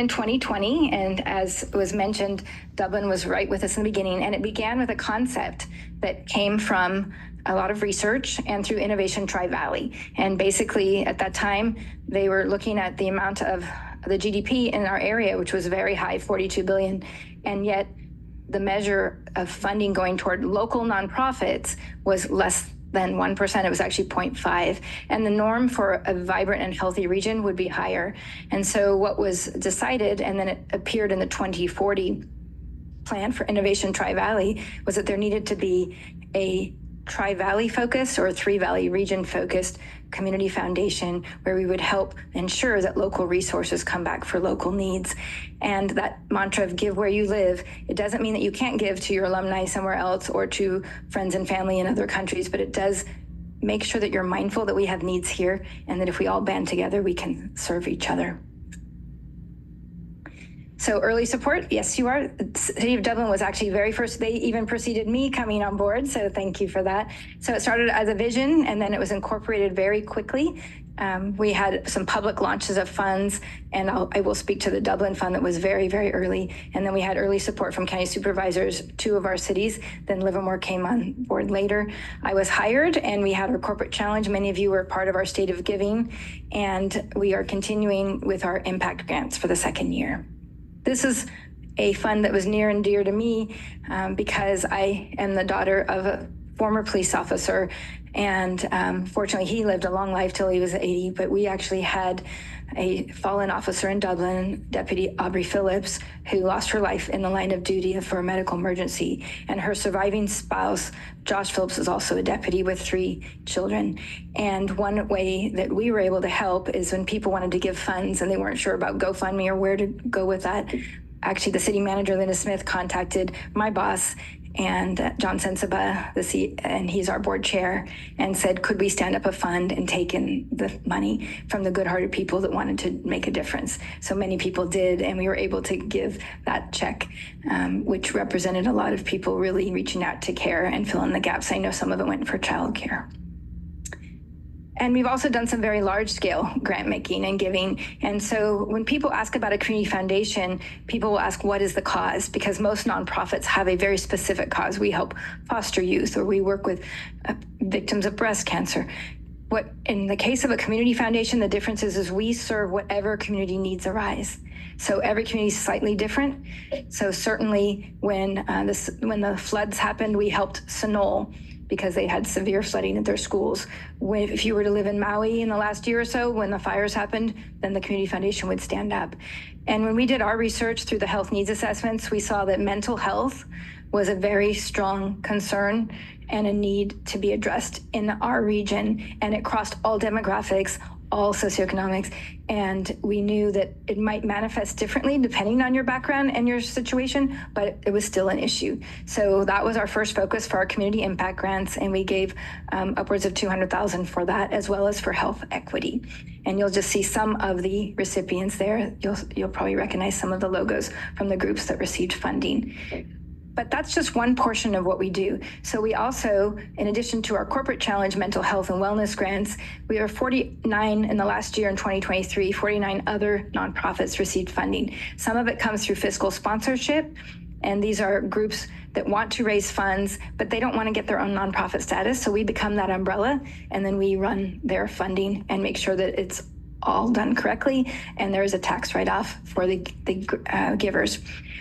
in 2020, and as was mentioned, Dublin was right with us in the beginning, and it began with a concept that came from a lot of research and through Innovation Tri-Valley. And basically at that time, they were looking at the amount of the GDP in our area, which was very high, 42 billion, and yet the measure of funding going toward local nonprofits was less than 1%. It was actually 0.5. And the norm for a vibrant and healthy region would be higher. And so what was decided, and then it appeared in the 2040 plan for Innovation Tri-Valley, was that there needed to be a Tri-Valley focused or Three-Valley region focused community foundation where we would help ensure that local resources come back for local needs. And that mantra of give where you live, it doesn't mean that you can't give to your alumni somewhere else or to friends and family in other countries, but it does make sure that you're mindful that we have needs here and that if we all band together, we can serve each other. So early support, yes, you are. The City of Dublin was actually very first. They even preceded me coming on board, so thank you for that. So it started as a vision, and then it was incorporated very quickly. We had some public launches of funds, and I will speak to the Dublin Fund that was very, very early. And then we had early support from county supervisors, 2 of our cities. Then Livermore came on board later. I was hired, and we had our corporate challenge. Many of you were part of our state of giving, and we are continuing with our impact grants for the second year. This is a fund that was near and dear to me because I am the daughter of a former police officer, and fortunately he lived a long life till he was 80, but we actually had a fallen officer in Dublin, Deputy Aubrey Phillips, who lost her life in the line of duty for a medical emergency, and her surviving spouse, Josh Phillips, is also a deputy with 3 children. And one way that we were able to help is when people wanted to give funds and they weren't sure about GoFundMe or where to go with that. Actually, the city manager, Linda Smith, contacted my boss and John Sensiba, and he's our board chair, and said, could we stand up a fund and take in the money from the good-hearted people that wanted to make a difference? So many people did, and we were able to give that check, which represented a lot of people really reaching out to care and fill in the gaps. I know some of it went for childcare. And we've also done some very large-scale grant making and giving. And so when people ask about a community foundation, people will ask, what is the cause? Because most nonprofits have a very specific cause. We help foster youth, or we work with victims of breast cancer. What in the case of a community foundation, the difference is we serve whatever community needs arise. So every community is slightly different. So certainly when the floods happened, we helped Sunol, because they had severe flooding at their schools. If you were to live in Maui in the last year or so, when the fires happened, then the Community Foundation would stand up. And when we did our research through the health needs assessments, we saw that mental health was a very strong concern and a need to be addressed in our region, and it crossed all demographics, all socioeconomics, and we knew that it might manifest differently depending on your background and your situation, but it was still an issue. So that was our first focus for our community impact grants, and we gave upwards of $200,000 for that, as well as for health equity. And you'll just see some of the recipients there. You'll probably recognize some of the logos from the groups that received funding. But that's just one portion of what we do. So we also, in addition to our corporate challenge, mental health and wellness grants, we are 49 in the last year in 2023, 49 other nonprofits received funding. Some of it comes through fiscal sponsorship, and these are groups that want to raise funds, but they don't want to get their own nonprofit status. So we become that umbrella, and then we run their funding and make sure that it's all done correctly, and there is a tax write-off for the givers.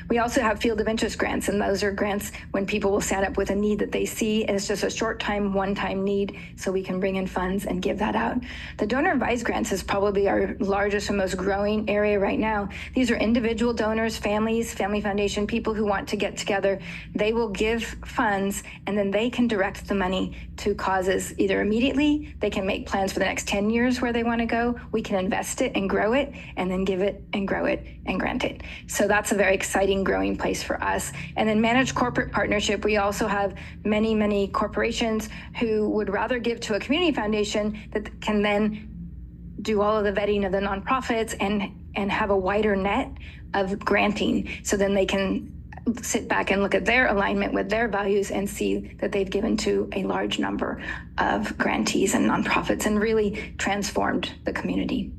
We also have field of interest grants, and those are grants when people will stand up with a need that they see, and it's just a short-time, one-time need, so we can bring in funds and give that out. The donor advised grants is probably our largest and most growing area right now. These are individual donors, families, family foundation, people who want to get together. They will give funds, and then they can direct the money to causes either immediately, they can make plans for the next 10 years where they want to go, we can invest it and grow it, and then give it and grow it and grant it. So that's a very exciting growing place for us. And then managed corporate partnership, we also have many, many corporations who would rather give to a community foundation that can then do all of the vetting of the nonprofits and have a wider net of granting. So then they can sit back and look at their alignment with their values and see that they've given to a large number of grantees and nonprofits and really transformed the community.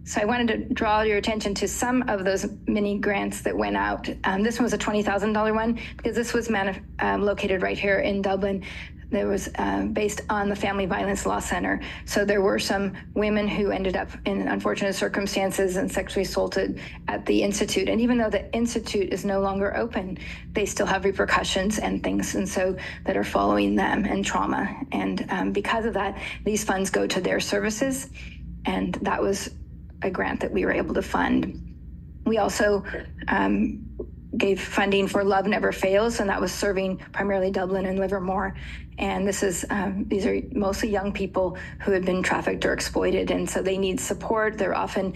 So I wanted to draw your attention to some of those mini grants that went out. This one was a $20,000 one because this was located right here in Dublin. There was based on the Family Violence Law Center. So there were some women who ended up in unfortunate circumstances and sexually assaulted at the Institute. And even though the Institute is no longer open, they still have repercussions and things, and so that are following them and trauma. And because of that, these funds go to their services. And that was a grant that we were able to fund. We also gave funding for Love Never Fails, and that was serving primarily Dublin and Livermore. And this is these are mostly young people who have been trafficked or exploited, and so they need support. They're often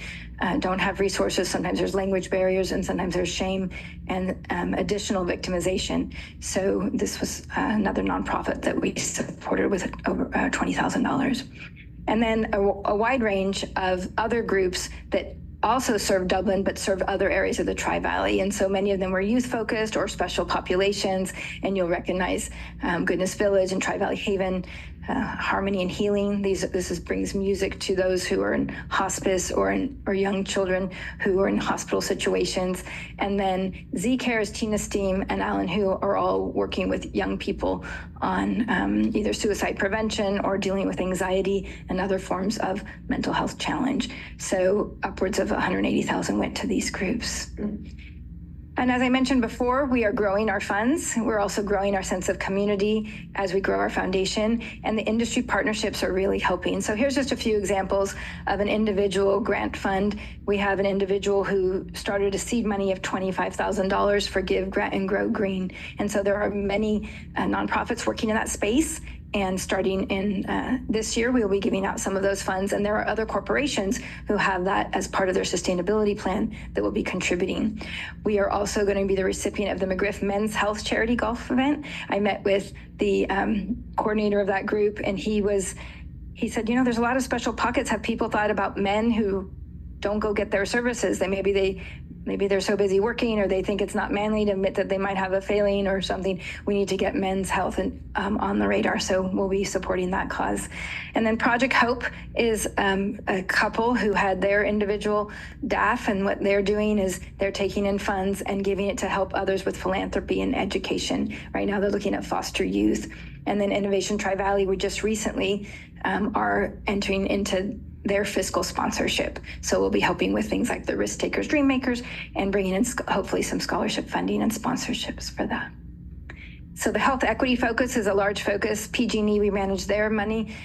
don't have resources. Sometimes there's language barriers, and sometimes there's shame and additional victimization. So this was another nonprofit that we supported with over $20,000. And then a wide range of other groups that also serve Dublin, but serve other areas of the Tri-Valley. And so many of them were youth-focused or special populations, and you'll recognize Goodness Village and Tri-Valley Haven, Harmony and Healing. This brings music to those who are in hospice or young children who are in hospital situations. And then Z-Cares, Tina Steam, and Alan Hu are all working with young people on either suicide prevention or dealing with anxiety and other forms of mental health challenge. So upwards of 180,000 went to these groups. And as I mentioned before, we are growing our funds. We're also growing our sense of community as we grow our foundation, and the industry partnerships are really helping. So here's just a few examples of an individual grant fund. We have an individual who started a seed money of $25,000 for Give, Grant, and Grow Green. And so there are many nonprofits working in that space. And starting in this year, we will be giving out some of those funds. And there are other corporations who have that as part of their sustainability plan that will be contributing. We are also going to be the recipient of the McGriff Men's Health Charity Golf event. I met with the coordinator of that group, and he said, there's a lot of special pockets. Have people thought about men who don't go get their services? Maybe they're so busy working, or they think it's not manly to admit that they might have a failing or something. We need to get men's health on the radar, so we'll be supporting that cause. And then Project Hope is a couple who had their individual DAF, and what they're doing is they're taking in funds and giving it to help others with philanthropy and education. Right now they're looking at foster youth. And then Innovation Tri-Valley, we just recently are entering into their fiscal sponsorship. So we'll be helping with things like the Risk Takers, Dream Makers, and bringing in hopefully some scholarship funding and sponsorships for that. So the health equity focus is a large focus. PG&E, we manage their money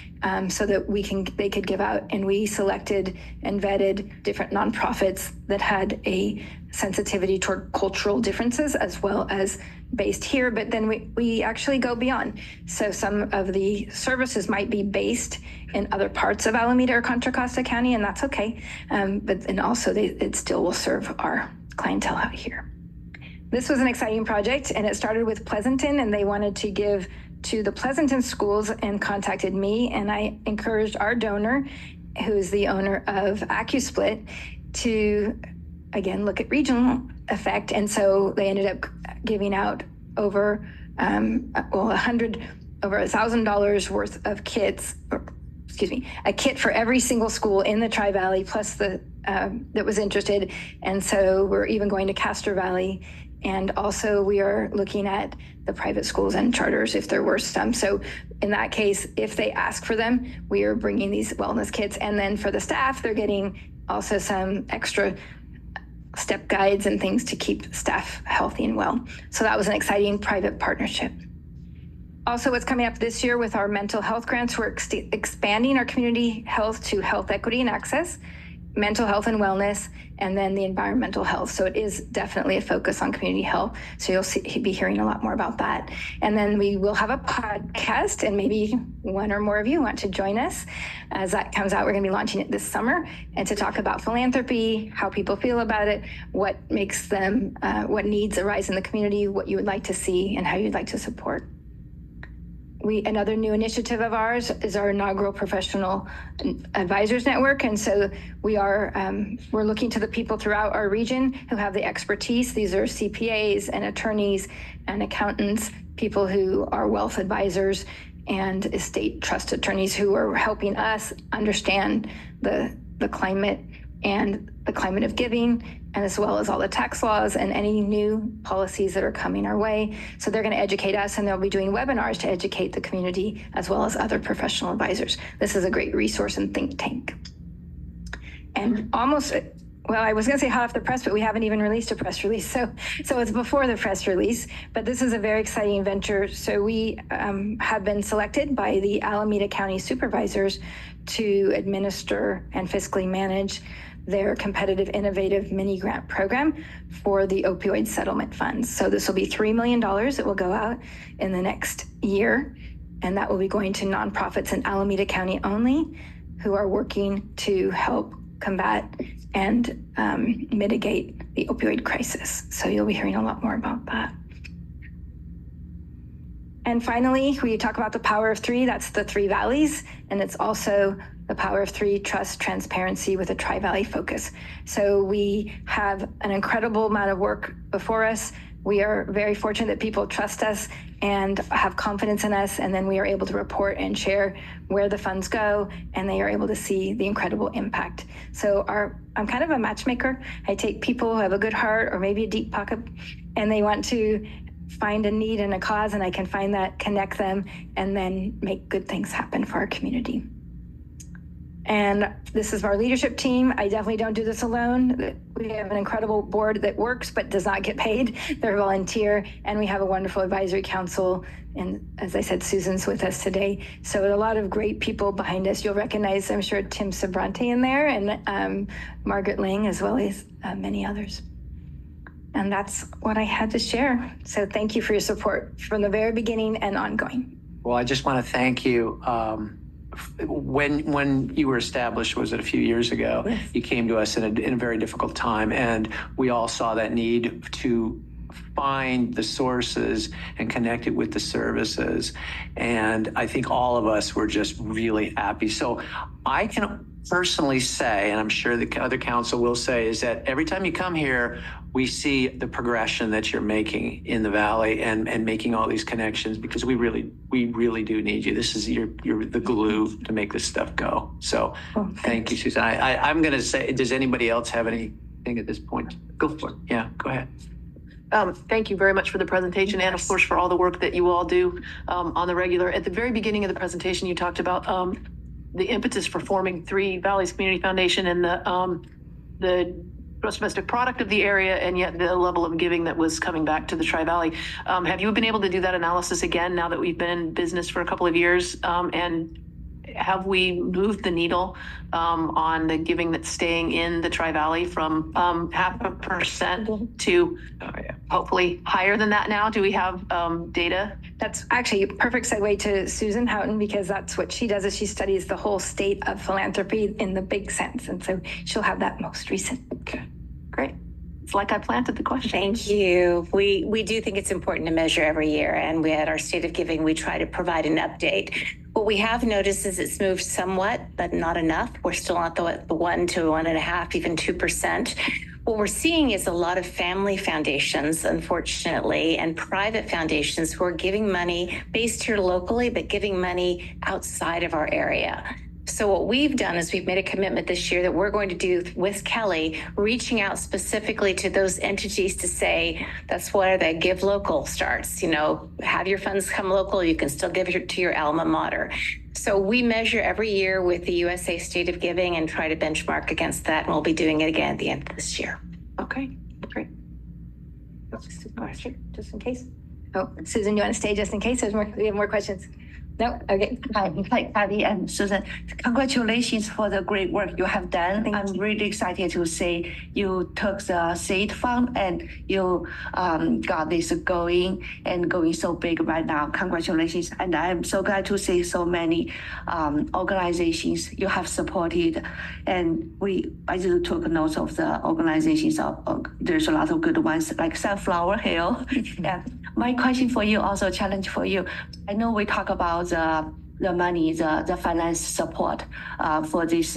so that they could give out, and we selected and vetted different nonprofits that had a sensitivity toward cultural differences as well as based here, but then we actually go beyond. So some of the services might be based in other parts of Alameda or Contra Costa County, and that's okay. But then also it still will serve our clientele out here. This was an exciting project, and it started with Pleasanton, and they wanted to give to the Pleasanton schools and contacted me, and I encouraged our donor, who is the owner of AccuSplit, to again look at regional effect. And so they ended up giving out over $1,000 worth of kits, a kit for every single school in the Tri-Valley, plus that was interested. And so we're even going to Castro Valley. And also we are looking at the private schools and charters if there were some. So in that case, if they ask for them, we are bringing these wellness kits. And then for the staff, they're getting also some extra step guides and things to keep staff healthy and well. So that was an exciting private partnership. Also, what's coming up this year with our mental health grants, we're expanding our community health to health equity and access, mental health and wellness, and then the environmental health. So it is definitely a focus on community health. So you'll be hearing a lot more about that. And then we will have a podcast, and maybe one or more of you want to join us. As that comes out, we're going to be launching it this summer, and to talk about philanthropy, how people feel about it, what makes them, what needs arise in the community, what you would like to see, and how you'd like to support. Another new initiative of ours is our inaugural Professional Advisors Network. And so we're looking to the people throughout our region who have the expertise. These are CPAs and attorneys and accountants, people who are wealth advisors and estate trust attorneys who are helping us understand the climate and the climate of giving, and as well as all the tax laws and any new policies that are coming our way. So they're going to educate us, and they'll be doing webinars to educate the community as well as other professional advisors. This is a great resource and think tank. And almost, well, I was going to say hot off the press, but we haven't even released a press release. So it's before the press release, but this is a very exciting venture. So we have been selected by the Alameda County supervisors to administer and fiscally manage their competitive innovative mini grant program for the opioid settlement funds. So this will be $3 million that will go out in the next year, and that will be going to nonprofits in Alameda County only who are working to help combat and mitigate the opioid crisis. So you'll be hearing a lot more about that. And finally, we talk about the power of three. That's the three valleys, and it's also the power of three: trust, transparency with a Tri-Valley focus. So we have an incredible amount of work before us. We are very fortunate that people trust us and have confidence in us, and then we are able to report and share where the funds go, and they are able to see the incredible impact. So I'm kind of a matchmaker. I take people who have a good heart or maybe a deep pocket, and they want to find a need and a cause, and I can find that, connect them, and then make good things happen for our community. And this is our leadership team. I definitely don't do this alone. We have an incredible board that works but does not get paid. They're volunteer, and we have a wonderful advisory council. And as I said, Susan's with us today. So a lot of great people behind us. You'll recognize, I'm sure, Tim Sabrante in there, and Margaret Ling, as well as many others. And that's what I had to share. So thank you for your support from the very beginning and ongoing. Well, I just want to thank you. When you were established, was it a few years ago? Yes. You came to us in a very difficult time, and we all saw that need to find the sources and connect it with the services. And I think all of us were just really happy. So I can personally say, and I'm sure the other council will say, is that every time you come here, we see the progression that you're making in the Valley and making all these connections, because we really do need you. This is you're the glue to make this stuff go. So thank you, Susan. I'm going to say, does anybody else have anything at this point? Go for it. Yeah, go ahead. Thank you very much for the presentation, and of course for all the work that you all do on the regular. At the very beginning of the presentation, you talked about the impetus for forming Three Valleys Community Foundation and the gross domestic product of the area, and yet the level of giving that was coming back to the Tri-Valley. Have you been able to do that analysis again now that we've been in business for a couple of years? And have we moved the needle on the giving that's staying in the Tri-Valley from 0.5% to hopefully higher than that now? Do we have data? That's actually a perfect segue to Susan Houghton, because that's what she does, is she studies the whole state of philanthropy in the big sense. And so she'll have that most recent. Okay, great. It's like I planted the question. Thank you. We do think it's important to measure every year, and we at our State of Giving, we try to provide an update. What we have noticed is it's moved somewhat, but not enough. We're still at the 1 to 1.5, even 2%. What we're seeing is a lot of family foundations, unfortunately, and private foundations who are giving money based here locally, but giving money outside of our area. So what we've done is we've made a commitment this year that we're going to do with Kelly, reaching out specifically to those entities to say, that's where the Give Local starts. You know, have your funds come local, you can still give it to your alma mater. So we measure every year with the USA State of Giving and try to benchmark against that, and we'll be doing it again at the end of this year. Okay, great. Just in case. Oh, Susan, you want to stay just in case? We have more questions. No? Okay. Hi, Patty and Susan. Congratulations for the great work you have done. Thank I'm you. really excited to see you took the seed fund and you got this going so big right now. Congratulations. And I'm so glad to see so many organizations you have supported. And I just took notes of the organizations. There's a lot of good ones like Sunflower Hill. Yeah. My question for you, also challenge for you. I know we talk about the money, the finance support for these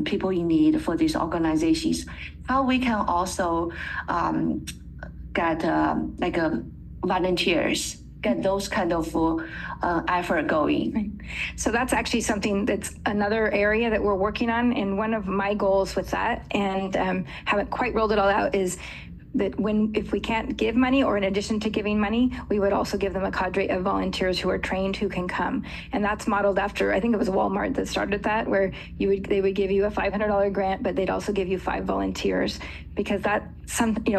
people in need, for these organizations. How we can also get volunteers get those kind of effort going. So that's actually something that's another area that we're working on. And one of my goals with that, and haven't quite rolled it all out, is that if we can't give money, or in addition to giving money, we would also give them a cadre of volunteers who are trained who can come. And that's modeled after, I think it was Walmart that started that, where they would give you a $500 grant, but they'd also give you 5 volunteers, because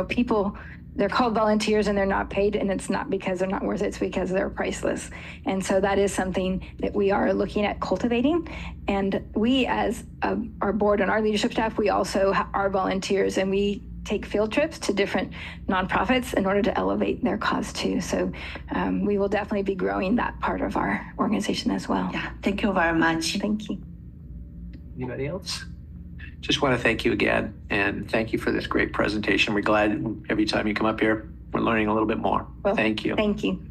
people, they're called volunteers and they're not paid, and it's not because they're not worth it, it's because they're priceless. And so that is something that we are looking at cultivating. And we, as our board and our leadership staff, we also are volunteers, and we take field trips to different nonprofits in order to elevate their cause too. So we will definitely be growing that part of our organization as well. Yeah, thank you very much. Thank you. Anybody else? Just want to thank you again, and thank you for this great presentation. We're glad every time you come up here, we're learning a little bit more. Well, thank you. Thank you.